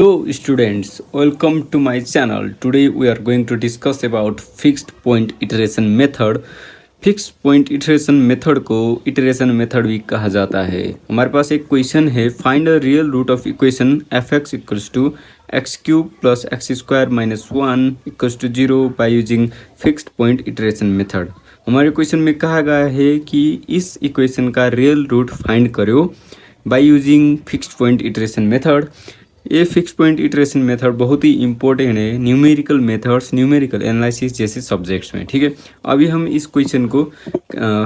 Hello students, welcome to my channel. Today we are going to discuss about fixed point iteration method. Fix point iteration method को iteration method भी कहा जाता है। हमारे पास एक क्वेश्चन है, find the real root of equation f x equals to x cube plus x square minus one equals to zero by using fixed point iteration method. हमारे क्वेश्चन में कहा गया है कि इस इक्वेशन का रियल रूट फाइंड करो by using fixed point iteration method. ये फिक्स पॉइंट इटरेशन मेथड बहुत ही इंपॉर्टेंट है न्यूमेरिकल मेथड्स, न्यूमेरिकल एनालिसिस जैसे सब्जेक्ट्स में। ठीक है, अभी हम इस क्वेश्चन को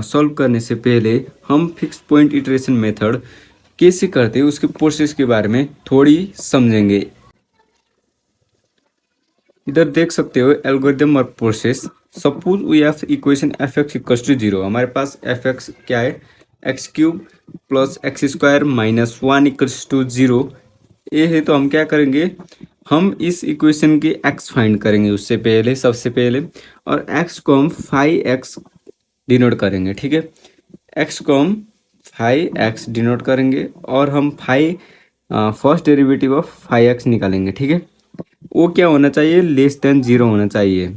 सॉल्व करने से पहले हम फिक्स पॉइंट इटरेशन मेथड कैसे करते हैं उसके प्रोसेस के बारे में थोड़ी समझेंगे। इधर देख सकते हो एल्गोरिथम और process. Suppose we have equation f x equals to zero. हमारे पास एफ एक्स क्या है, x cube plus x square minus one equals to zero ये है। तो हम क्या करेंगे, हम इस इक्वेशन की x फाइंड करेंगे उससे पहले, सबसे पहले, और x को हम 5x डिनोट करेंगे। ठीक है, x को हम 5x डिनोट करेंगे और हम फर्स्ट डेरिवेटिव ऑफ 5x निकालेंगे। ठीक है, वो क्या होना चाहिए, लेस देन जीरो होना चाहिए,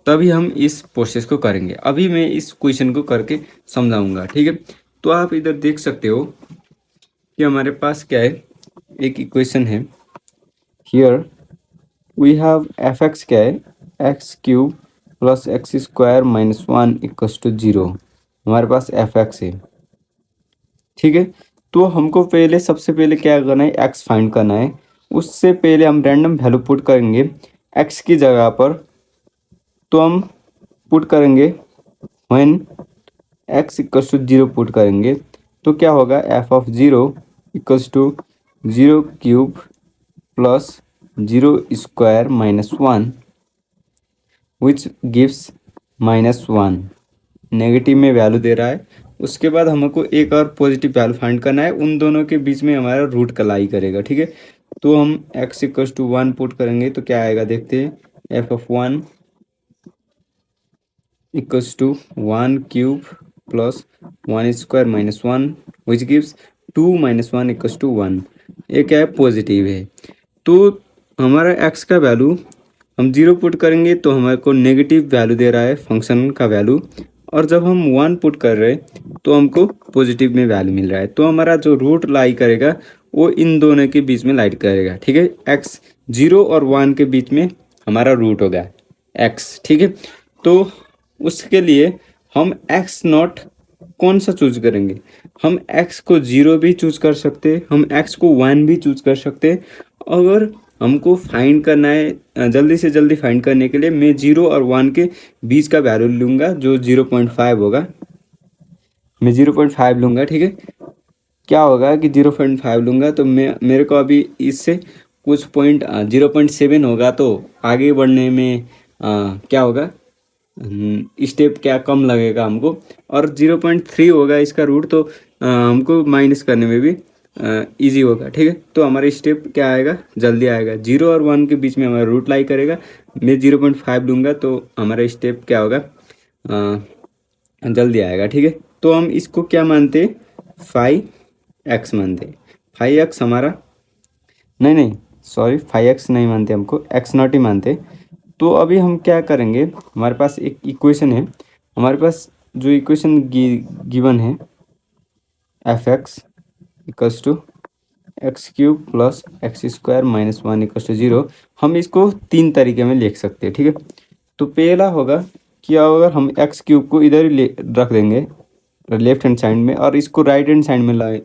तभी हम इस प्रोसेस को करेंगे। अभी मैं इस क्वेश्चन को करके समझाऊंगा। ठीक है, तो आप इधर देख सकते हो कि हमारे पास क्या है, एक इक्वेशन है। Here we have f x क्या है, x cube plus x square minus one equals to zero. हमारे पास एफ एक्स है। ठीक है, तो हमको पहले सबसे पहले क्या करना है, एक्स फाइंड करना है। उससे पहले हम रैंडम वैल्यू पुट करेंगे एक्स की जगह पर। तो हम पुट करेंगे when x equals to zero put करेंगे तो क्या होगा, f of zero equals to zero cube plus zero square minus one which gives minus one. Negative में वैल्यू दे रहा है। उसके बाद हमको एक और पॉजिटिव वैल्यू फाइंड करना है, उन दोनों के बीच में हमारा रूट कलाई करेगा। ठीक है, तो हम x equals to one put करेंगे तो क्या आएगा, देखते हैं। F of one equals to one cube plus one square minus one which gives two minus one equals to one. ये क्या है, पॉजिटिव है। तो हमारा x का वैल्यू हम जीरो पुट करेंगे तो हमारे को नेगेटिव वैल्यू दे रहा है फंक्शन का वैल्यू, और जब हम वन पुट कर रहे हैं तो हमको पॉजिटिव में वैल्यू मिल रहा है। तो हमारा जो रूट लाई करेगा वो इन दोनों के बीच में लाइट करेगा। ठीक है, x जीरो और वन के बीच में हमारा रूट होगा x। ठीक है, तो उसके लिए हम x नॉट कौन सा चूज करेंगे, हम x को जीरो भी चूज कर सकते, हम x को वन भी चूज कर सकते। अगर हमको फाइंड करना है जल्दी से जल्दी फाइंड करने के लिए, मैं जीरो और वन के बीच का वैल्यू लूँगा जो 0.5 होगा। मैं 0.5 लूँगा। ठीक है, क्या होगा कि 0.5 लूँगा तो मेरे को अभी इससे कुछ 0.7 होगा, तो आगे बढ़ने में क्या होगा, स्टेप क्या कम लगेगा हमको। और 0.3 होगा इसका रूट, तो हमको माइनस करने में भी इजी होगा। ठीक है, तो हमारा स्टेप क्या आएगा, जल्दी आएगा। जीरो और वन के बीच में हमारा रूट लाई करेगा। मैं 0.5 लूँगा तो हमारा स्टेप क्या होगा, जल्दी आएगा। ठीक है, तो हम इसको क्या मानते, 5x मानते। 5x हमारा नहीं सॉरी 5x नहीं मानते, हमको x नॉट ही मानते। तो अभी हम क्या करेंगे, हमारे पास एक इक्वेशन है। हमारे पास जो इक्वेशन गिवन है, f x equals to x cube plus x square minus one equals to zero, हम इसको तीन तरीके में लिख सकते हैं। ठीक है, तो पहला होगा कि अगर हम एक्स क्यूब को इधर ही रख देंगे लेफ्ट हैंड साइड में, और इसको राइट हैंड साइड में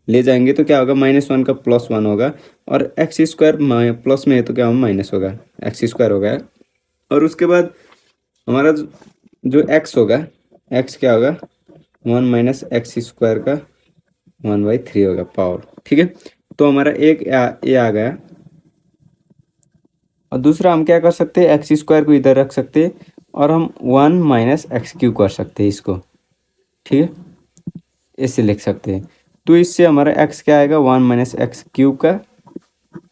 ले जाएंगे तो क्या होगा, माइनस वन का प्लस वन होगा, और एक्स स्क्वायर प्लस में है तो क्या होगा, माइनस होगा, एक्स स्क्वायर होगा। और उसके बाद हमारा जो x होगा, x क्या होगा, वन माइनस एक्स स्क्वायर का 1/3 होगा पावर। ठीक है, तो हमारा एक ये आ गया। और दूसरा हम क्या कर सकते हैं, एक्स स्क्वायर को इधर रख सकते हैं और हम वन माइनस एक्स क्यूब कर सकते हैं इसको। ठीक है, ऐसे लिख सकते हैं। तो इससे हमारा x क्या आएगा, वन माइनस एक्स क्यूब का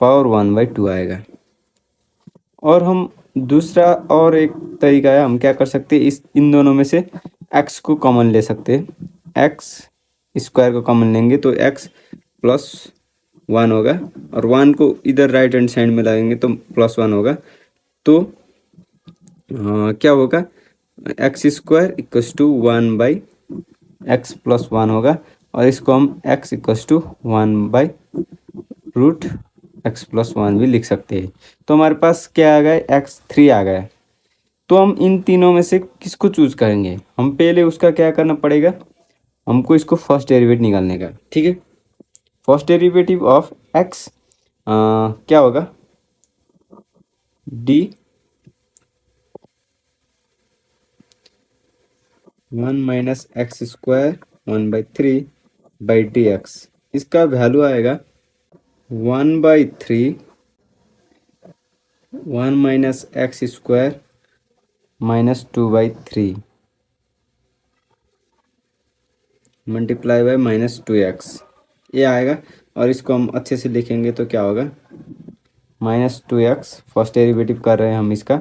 पावर 1/2 आएगा। और हम दूसरा और एक तरीका है, हम क्या कर सकते हैं, इन दोनों में से x को कॉमन ले सकते हैं। एक्स स्क्वायर को कॉमन लेंगे तो x प्लस 1 होगा, और 1 को इधर राइट हैंड साइड में लगाएंगे तो +1 होगा। तो क्या होगा, x square equals to 1/x+1 होगा, और इसको हम x इक्वस टू 1/√x+1 भी लिख सकते हैं। तो हमारे पास क्या आ गया, x3 आ गया। तो हम इन तीनों में से किसको चूज करेंगे, हम पहले उसका क्या करना पड़ेगा, हमको इसको फर्स्ट डेरिवेटिव निकालने का। ठीक है, फर्स्ट डेरिवेटिव ऑफ x क्या होगा, डी 1 - x² 1/3/dx। इसका वैल्यू आएगा 1/3 1 - x² -2/3 मल्टीप्लाई बाय -2x, ये आएगा। और इसको हम अच्छे से लिखेंगे तो क्या होगा, -2x, फर्स्ट डेरिवेटिव कर रहे हैं हम इसका,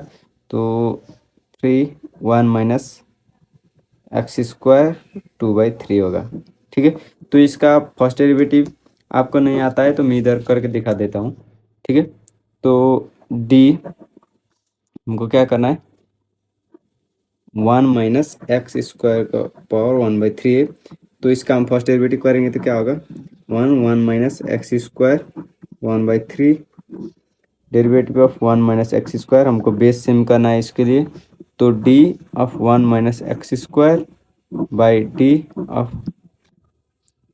तो 1 - x² 2/3 होगा। ठीक है, तो इसका फर्स्ट डेरिवेटिव आपको नहीं आता है तो मैं इधर करके दिखा देता हूँ। ठीक है, तो डी हमको क्या करना है, 1 - x² का पावर 1/3 है, तो इसका हम फर्स्ट डेरिवेटिव करेंगे तो क्या होगा, 1 x² 1/3 डेरिवेटिव ऑफ 1 - x², हमको बेस सेम करना है इसके लिए, तो D of 1 - x² by D of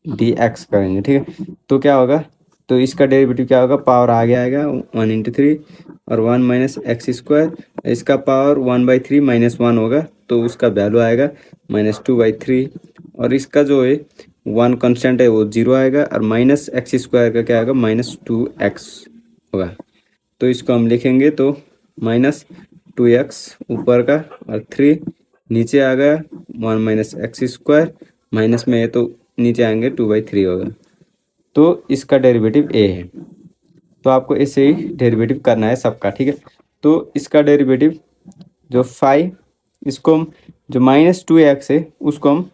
D x करेंगे। ठीक है, तो क्या होगा, तो इसका डेरिवेटिव क्या होगा, पावर आगे आएगा 1 × 3 और 1 - x², इसका पावर 1/3 -1 होगा, तो उसका वैल्यू आएगा -2/3, और इसका जो है 1 कांस्टेंट है वो 0 आएगा, और -x² का क्या आएगा, -2x होगा। तो इसको हम लिखेंगे तो -2x ऊपर का और 3 नीचे आ गया, 1 - x² माइनस में है तो नीचे आएंगे 2/3 होगा। तो इसका डेरिवेटिव ए है। तो आपको ऐसे ही डेरिवेटिव करना है सबका। ठीक है, तो इसका डेरिवेटिव जो 5, इसको हम जो -2x है उसको हम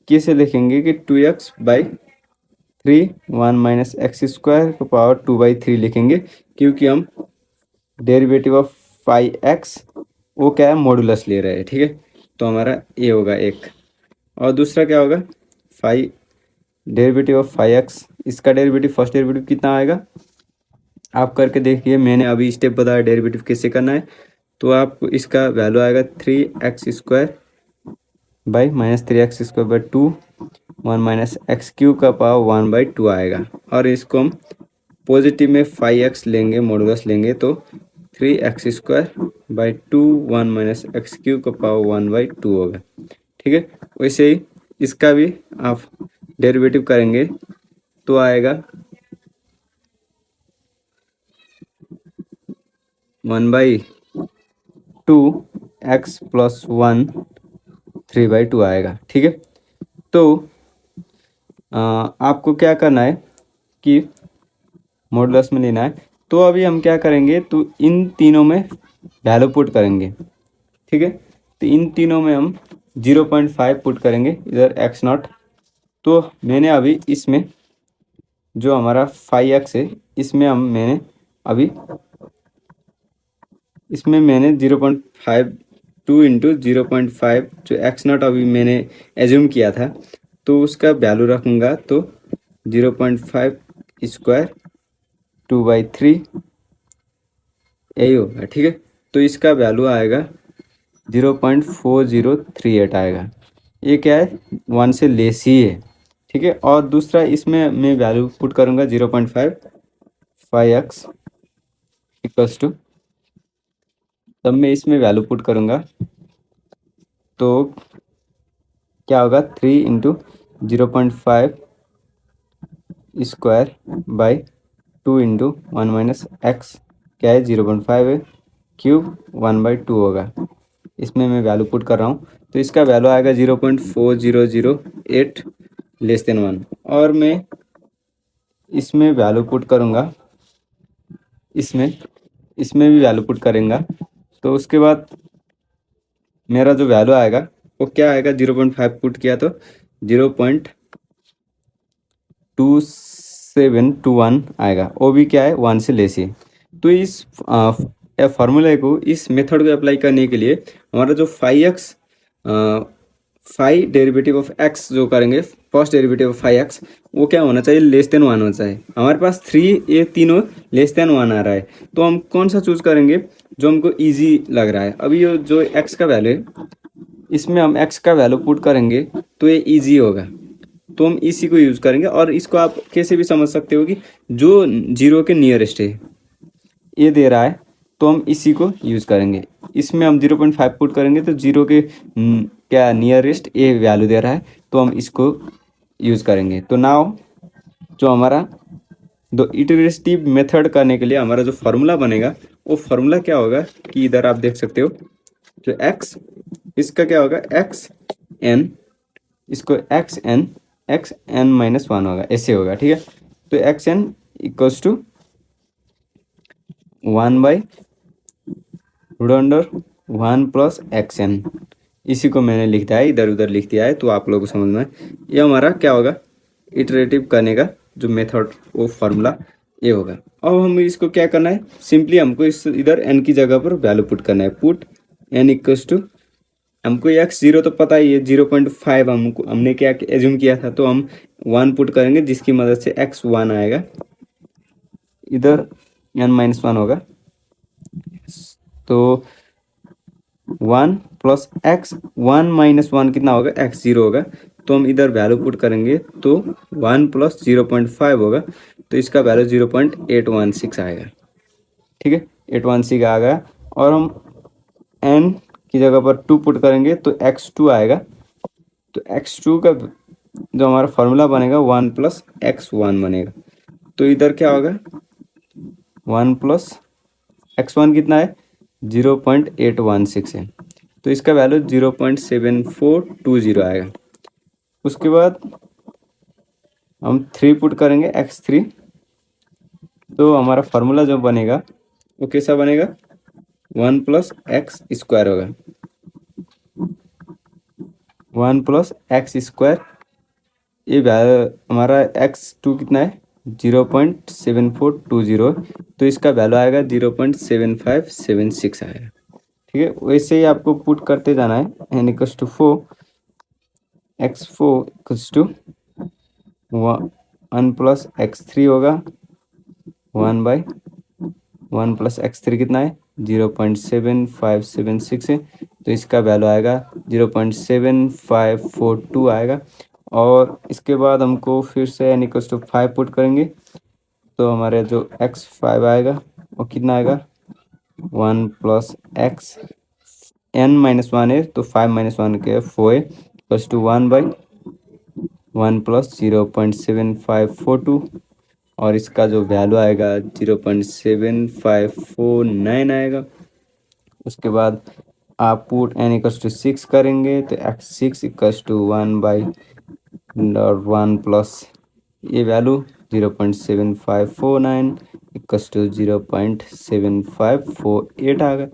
कैसे लिखेंगे कि 2x/3 1 - x² को पावर 2/3 लिखेंगे, क्योंकि हम डेरिवेटिव ऑफ 5x वो क्या है, मॉडुलस ले रहे हैं। ठीक है, तो हमारा ये होगा एक, और दूसरा क्या होगा, 5 डेरिवेटिव ऑफ 5x, इसका डेरिवेटिव फर्स्ट डेरिवेटिव कितना आएगा, आप करके देखिए, मैंने अभी स्टेप बताया डेरिवेटिव कैसे करना है। तो आपको इसका वैल्यू आएगा 3x² बाई -3x² 1 - x³ का पावर 1/2 आएगा, और इसको हम पॉजिटिव में 5x लेंगे, मॉडुलस लेंगे, तो 3x² 1 - x³ का पावर 1/2 होगा। ठीक है, वैसे ही इसका भी आप डेरिवेटिव करेंगे तो आएगा 1/2 x+1 3/2 आएगा। ठीक है, तो आपको क्या करना है कि मॉडुलस में लेना है। तो अभी हम क्या करेंगे, तो इन तीनों में वैल्यू पुट करेंगे। ठीक है, तो इन तीनों में हम 0.5 पुट करेंगे इधर x0। तो मैंने अभी इसमें जो हमारा 5x है, इसमें मैंने 0.52 इंटू 0.5 जो x0 अभी मैंने एज्यूम किया था, तो उसका वैल्यू रखूँगा, तो 0.5² 2/3 यही होगा। ठीक है, तो इसका वैल्यू आएगा 0.4038 आएगा। ये क्या है, 1 से लेस ही है। ठीक है, और दूसरा इसमें मैं वैल्यू पुट करूँगा 0.5 5x इक्वल्स टू, तब मैं इसमें वैल्यू पुट करूँगा तो क्या होगा, 3 इंटू 0.5² बाई 2 इंटू 1 - x क्या है 0.5 है, क्यूब 1/2 होगा। इसमें मैं वैल्यू पुट कर रहा हूँ, तो इसका वैल्यू आएगा 0.4008 लेस देन 1, और मैं इसमें वैल्यू पुट करूँगा, इसमें भी वैल्यू पुट करेंगे, तो उसके बाद मेरा जो वैल्यू आएगा वो क्या आएगा, 0.5 पुट किया तो 0.27 7 to 1 आएगा, वो भी क्या है 1 से लेस है। तो इस फार्मूले को, इस मेथड को अप्लाई करने के लिए हमारा जो 5x five derivative of x जो करेंगे, फर्स्ट डेरिवेटिव ऑफ 5x, वो क्या होना चाहिए, लेस देन 1 होना चाहिए। हमारे पास 3 ये तीनों लेस देन 1 आ रहा है, तो हम कौन सा चूज करेंगे जो हमको इजी लग रहा है। अभी ये जो x का वैल्यू है, इसमें हम x का वैल्यू पुट करेंगे तो ये इजी होगा, तो हम इसी को यूज़ करेंगे। और इसको आप कैसे भी समझ सकते हो कि जो जीरो के नियरेस्ट है ये दे रहा है, तो हम इसी को यूज़ करेंगे। इसमें हम 0.5 पुट करेंगे तो जीरो के क्या नियरेस्ट ये वैल्यू दे रहा है, तो हम इसको यूज़ करेंगे। तो नाउ जो हमारा दो इटरेटिव मेथड करने के लिए हमारा जो फार्मूला बनेगा, वो फार्मूला क्या होगा कि इधर आप देख सकते हो, जो x, इसका क्या होगा x n, इसको एक्स एन माइनस 1 होगा, ऐसे होगा, ठीक है। तो x n equals to 1 by root under 1 plus x n, इसी को मैंने लिख दिया है, इधर उधर लिख दिया है, तो आप लोगों को समझ में ये हमारा क्या होगा, इटरेटिव करने का जो मेथड, वो फार्मूला ये होगा। अब हम इसको क्या करना है, सिंपली हमको इस इधर एन की जगह पर वैल्यू पुट करना है। पुट एन इक्वल्स टू, हमको एक्स जीरो तो पता ही है, 0.5 हमने क्या एज्यूम किया था, तो हम 1 पुट करेंगे, जिसकी मदद से एक्स 1 आएगा, इधर n माइनस 1 होगा। तो 1 प्लस एक्स 1 माइनस 1 कितना होगा, एक्स 0 होगा। तो हम इधर वैल्यू पुट करेंगे तो 1 प्लस 0.5 होगा, तो इसका वैल्यू 0.816 आएगा, ठीक है, 816 आ गया। और हम n की जगह पर 2 पुट करेंगे तो x2 आएगा। तो x2 का जो हमारा फार्मूला बनेगा 1 प्लस x1 बनेगा। तो इधर क्या होगा, 1 प्लस x1 कितना है, 0.816 है, तो इसका वैल्यू 0.7420 आएगा। उसके बाद हम 3 पुट करेंगे x3, तो हमारा फार्मूला जो बनेगा वो कैसा बनेगा, 1 प्लस एक्स स्क्वायर होगा, 1 प्लस एक्स स्क्वायर, ये वैल्यू हमारा x2 कितना है, 0.7420, तो इसका वैल्यू आएगा 0.7576 आएगा, ठीक है। वैसे ही आपको पुट करते जाना है, n equals to 4, x4 equals to 1 plus x3 होगा, 1 बाई 1 प्लस x3 कितना है, 0.7576 है, तो इसका वैल्यू आएगा 0.7542 आएगा। और इसके बाद हमको फिर से n इक्वल्स टू 5 पुट करेंगे, तो हमारे जो x5 आएगा वो कितना आएगा, 1 प्लस एक्स n माइनस 1 है, तो 5 माइनस 1 के 4 है, इक्वल्स टू 1 बाई 1 प्लस 0.7542, और इसका जो वैल्यू आएगा 0.7549 आएगा। उसके बाद आप पुट n इक्वल्स टू 6 करेंगे, तो x6 equals to 1 by 1 plus ये वैल्यू 0.7549 इक्वल्स टू 0.7548 आएगा।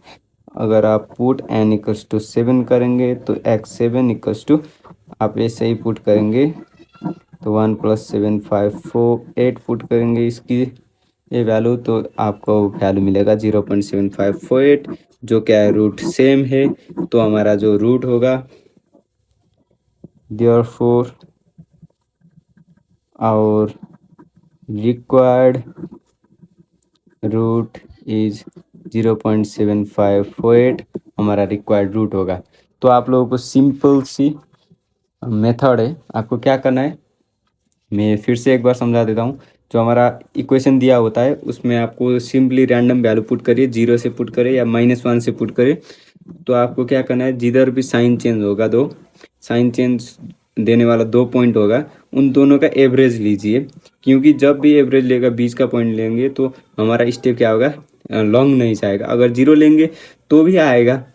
अगर आप पुट n इक्वल्स टू 7 करेंगे, तो x7 इक्वल्स टू, आप ऐसे ही पुट करेंगे तो 1 प्लस 7548 पुट करेंगे इसकी ये वैल्यू, तो आपको वैल्यू मिलेगा 0.7548, जो क्या है, रूट सेम है, तो हमारा जो रूट होगा, देयरफॉर और रिक्वायर्ड रूट इज 0.7548 हमारा रिक्वायर्ड रूट होगा। तो आप लोगों को सिंपल सी मेथड है, आपको क्या करना है, मैं फिर से एक बार समझा देता हूँ। जो हमारा इक्वेशन दिया होता है उसमें आपको सिंपली रैंडम वैल्यू पुट करिए, 0 से पुट करें या -1 से पुट करें, तो आपको क्या करना है, जिधर भी साइन चेंज होगा, दो साइन चेंज देने वाला 2 पॉइंट होगा, उन दोनों का एवरेज लीजिए, क्योंकि जब भी एवरेज लेगा, बीच का पॉइंट लेंगे, तो हमारा स्टेप क्या होगा, लॉन्ग नहीं जाएगा। अगर 0 लेंगे तो भी आएगा,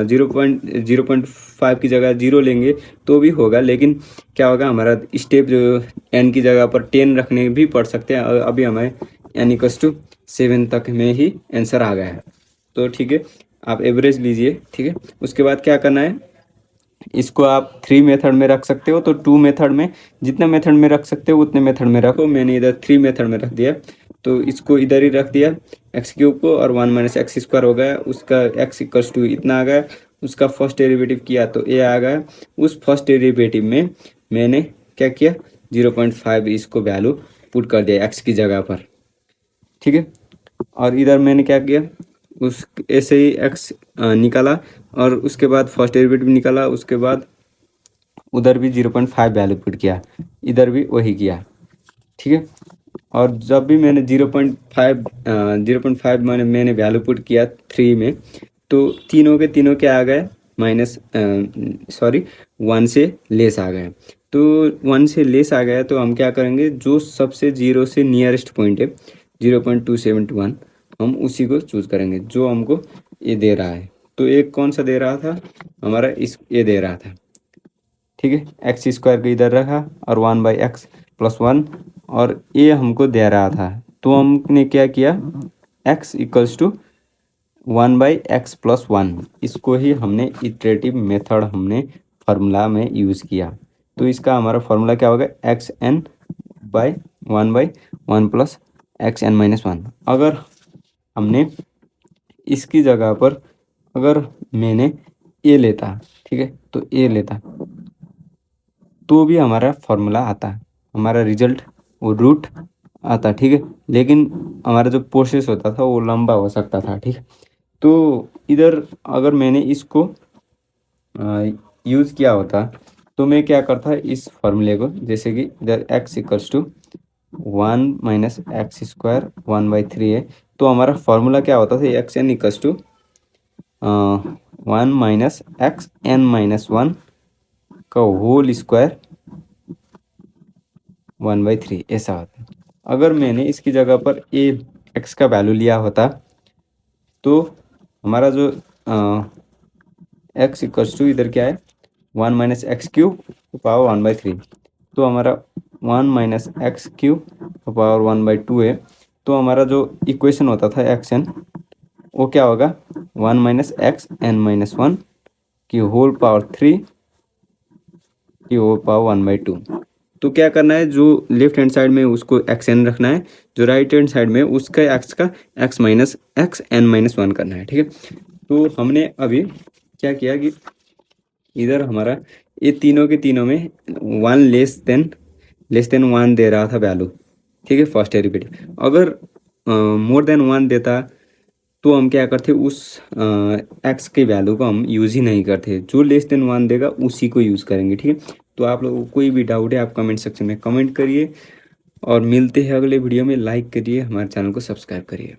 0.5 की जगह 0 लेंगे तो भी होगा, लेकिन क्या होगा, हमारा स्टेप जो n की जगह पर 10 रखने भी पड़ सकते हैं। अभी हमें n इक्वल्स टू 7 तक में ही आंसर आ गया है, तो ठीक है, आप एवरेज लीजिए, ठीक है। उसके बाद क्या करना है, इसको आप 3 मेथड में रख सकते हो, तो 2 मेथड में जितने मेथड में रख सकते हो उतने मेथड में रखो। मैंने इधर 3 मेथड में रख दिया, तो इसको इधर ही रख दिया एक्स क्यूब को, और 1 माइनस एक्स स्क्वायर हो गया, उसका एक्स इक्वल्स टू इतना आ गया, उसका फर्स्ट डेरिवेटिव किया तो ए आ गया। उस फर्स्ट डेरिवेटिव में मैंने क्या किया, 0.5 इसको वैल्यू पुट कर दिया एक्स की जगह पर, ठीक है। और इधर मैंने क्या किया, उस ऐसे ही एक्स निकाला, और उसके बाद फर्स्ट डेरिवेटिव निकाला, उसके बाद उधर भी 0.5 वैल्यू पुट किया, इधर भी वही किया, ठीक है। और जब भी मैंने 0.5 मैंने वैल्यू पुट किया 3 में, तो तीनों के तीनों क्या आ गए, माइनस 1 से लेस आ गए। तो 1 से लेस आ गया तो हम क्या करेंगे, जो सबसे 0 से नियरेस्ट पॉइंट है 0.271, हम उसी को चूज करेंगे जो हमको ये दे रहा है। तो एक कौन सा दे रहा था हमारा, इस ये दे रहा था, ठीक है। एक्स स्क्वायर को इधर रखा और 1/x+1, और ये हमको दे रहा था, तो हमने क्या किया, x इक्वल्स टू 1/x+1, इसको ही हमने इटरेटिव मेथड हमने फार्मूला में यूज़ किया। तो इसका हमारा फार्मूला क्या होगा, xn/1/1+xn-1। अगर हमने इसकी जगह पर, अगर मैंने ए लेता, ठीक है, तो ए लेता तो भी हमारा फार्मूला आता, हमारा रिजल्ट वो रूट आता, ठीक है। लेकिन हमारा जो प्रोसेस होता था वो लंबा हो सकता था, ठीक है। तो इधर अगर मैंने इसको यूज़ किया होता, तो मैं क्या करता, इस फार्मूले को, जैसे कि इधर x equals to 1 minus x square 1/3 है, तो हमारा फार्मूला क्या होता था, x n equals to 1 minus x n minus 1 का होल स्क्वायर 1/3, ऐसा होता है। अगर मैंने इसकी जगह पर ए एक्स का वैल्यू लिया होता, तो हमारा जो एक्स इक्वल्स टू इधर क्या है, 1 माइनस एक्स क्यूब पावर 1/3, तो हमारा 1 माइनस एक्स क्यूब पावर 1/2 है। तो हमारा जो इक्वेशन होता था एक्स एन, वो क्या होगा, 1 माइनस एक्स एन माइनस 1 की होल पावर 3 की होल पावर 1/2। तो क्या करना है, जो लेफ्ट हैंड साइड में उसको एक्स एन रखना है, जो राइट हैंड साइड में उसका एक्स का x minus x n minus 1 करना है, ठीक है। तो हमने अभी क्या किया कि इधर हमारा ये तीनों के तीनों में 1 लेस देन 1 दे रहा था वैल्यू, ठीक है, फर्स्ट डेरिवेटिव। अगर मोर देन 1 देता, तो हम क्या करते, उस एक्स के वैल्यू को हम यूज़ ही नहीं करते, जो लेस देन 1 देगा उसी को यूज़ करेंगे, ठीक है। तो आप लोगों को कोई भी डाउट है आप कमेंट सेक्शन में कमेंट करिए, और मिलते हैं अगले वीडियो में। लाइक करिए, हमारे चैनल को सब्सक्राइब करिए।